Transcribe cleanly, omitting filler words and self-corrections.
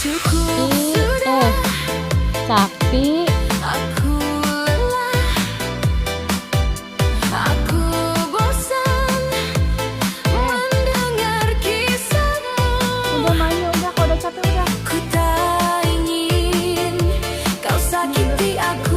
Cukup I, sudah, Sakti. aku lelah, aku bosan mendengar kisahmu. Udah Maya, udah kalau udah capek udah. Ku tak ingin kau sakiti aku.